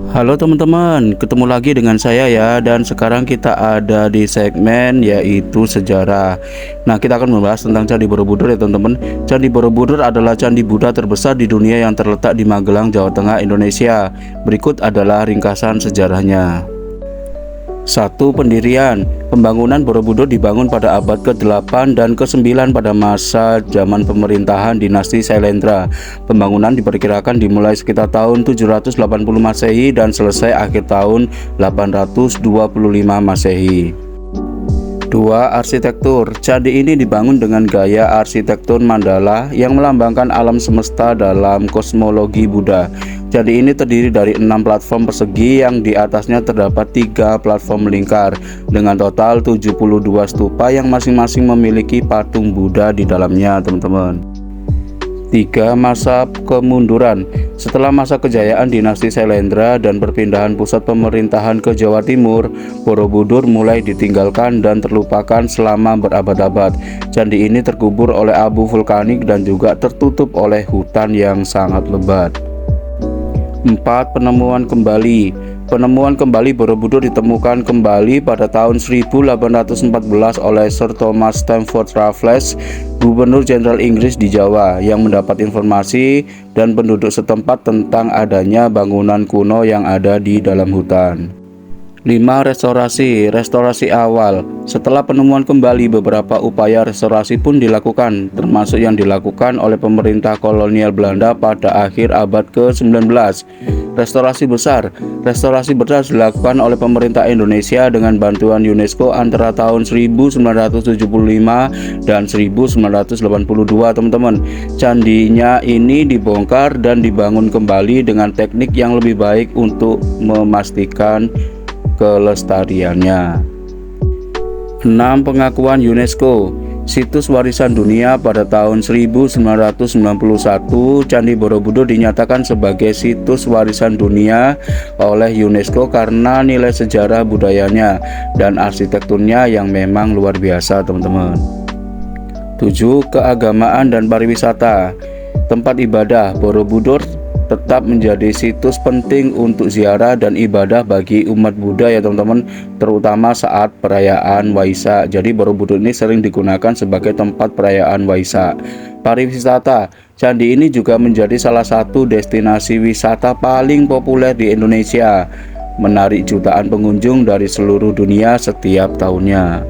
Halo teman-teman, ketemu lagi dengan saya ya. Dan sekarang kita ada di segmen yaitu sejarah. Nah, kita akan membahas tentang Candi Borobudur ya teman-teman. Candi Borobudur adalah candi Buddha terbesar di dunia yang terletak di Magelang, Jawa Tengah, Indonesia. Berikut adalah ringkasan sejarahnya. 1. Pendirian. Pembangunan Borobudur dibangun pada abad ke-8 dan ke-9 pada masa zaman pemerintahan dinasti Sailendra. Pembangunan diperkirakan dimulai sekitar tahun 780 Masehi dan selesai akhir tahun 825 Masehi. 2. Arsitektur. Candi ini dibangun dengan gaya arsitektur mandala yang melambangkan alam semesta dalam kosmologi Buddha. Candi ini terdiri dari 6 platform persegi yang di atasnya terdapat 3 platform melingkar dengan total 72 stupa yang masing-masing memiliki patung Buddha di dalamnya, teman-teman. 3. Masa kemunduran. Setelah masa kejayaan dinasti Sailendra dan perpindahan pusat pemerintahan ke Jawa Timur, Borobudur mulai ditinggalkan dan terlupakan selama berabad-abad. Candi ini terkubur oleh abu vulkanik dan juga tertutup oleh hutan yang sangat lebat. 4. Penemuan kembali. Penemuan kembali Borobudur ditemukan kembali pada tahun 1814 oleh Sir Thomas Stamford Raffles, Gubernur Jenderal Inggris di Jawa, yang mendapat informasi dan penduduk setempat tentang adanya bangunan kuno yang ada di dalam hutan. 5. Restorasi awal. Setelah penemuan kembali, beberapa upaya restorasi pun dilakukan, termasuk yang dilakukan oleh pemerintah kolonial Belanda pada akhir abad ke-19. Restorasi besar dilakukan oleh pemerintah Indonesia dengan bantuan UNESCO antara tahun 1975 dan 1982, teman-teman. Candinya ini dibongkar dan dibangun kembali dengan teknik yang lebih baik untuk memastikan kelestariannya. 6. Pengakuan UNESCO. Situs warisan dunia. Pada tahun 1991, Candi Borobudur dinyatakan sebagai situs warisan dunia oleh UNESCO karena nilai sejarah budayanya dan arsitekturnya yang memang luar biasa, teman-teman. 7. Keagamaan dan pariwisata. Tempat ibadah. Borobudur tetap menjadi situs penting untuk ziarah dan ibadah bagi umat Buddha ya teman-teman, terutama saat perayaan Waisak. Jadi Borobudur ini sering digunakan sebagai tempat perayaan Waisak. Pariwisata. Candi ini juga menjadi salah satu destinasi wisata paling populer di Indonesia, menarik jutaan pengunjung dari seluruh dunia setiap tahunnya.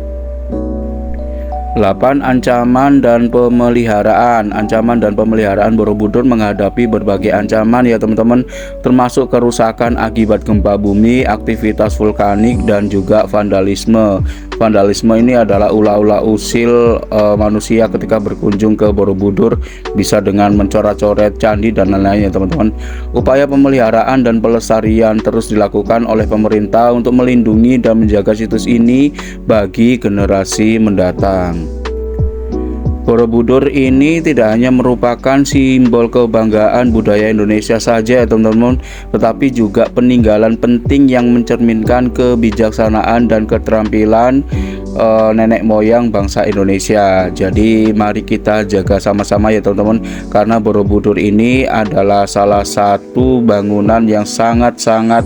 8. Ancaman dan pemeliharaan. Ancaman dan pemeliharaan Borobudur menghadapi berbagai ancaman ya teman-teman, termasuk kerusakan akibat gempa bumi, aktivitas vulkanik, dan juga vandalisme. Vandalisme ini adalah ulah-ulah usil manusia ketika berkunjung ke Borobudur, bisa dengan mencoret-coret candi dan lain-lain ya teman-teman. Upaya pemeliharaan dan pelestarian terus dilakukan oleh pemerintah untuk melindungi dan menjaga situs ini bagi generasi mendatang. Borobudur ini tidak hanya merupakan simbol kebanggaan budaya Indonesia saja ya teman-teman, tetapi juga peninggalan penting yang mencerminkan kebijaksanaan dan keterampilan nenek moyang bangsa Indonesia. Jadi mari kita jaga sama-sama ya teman-teman, karena Borobudur ini adalah salah satu bangunan yang sangat-sangat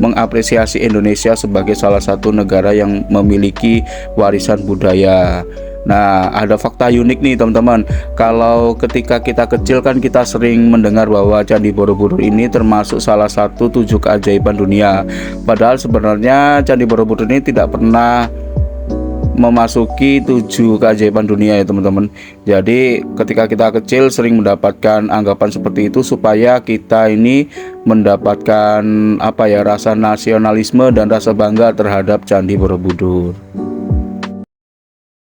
mengapresiasi Indonesia sebagai salah satu negara yang memiliki warisan budaya. Nah, ada fakta unik nih teman-teman. Kalau ketika kita kecil kan kita sering mendengar bahwa Candi Borobudur ini termasuk salah satu 7 keajaiban dunia. Padahal sebenarnya Candi Borobudur ini tidak pernah memasuki 7 keajaiban dunia ya teman-teman. Jadi ketika kita kecil sering mendapatkan anggapan seperti itu supaya kita ini mendapatkan rasa nasionalisme dan rasa bangga terhadap Candi Borobudur.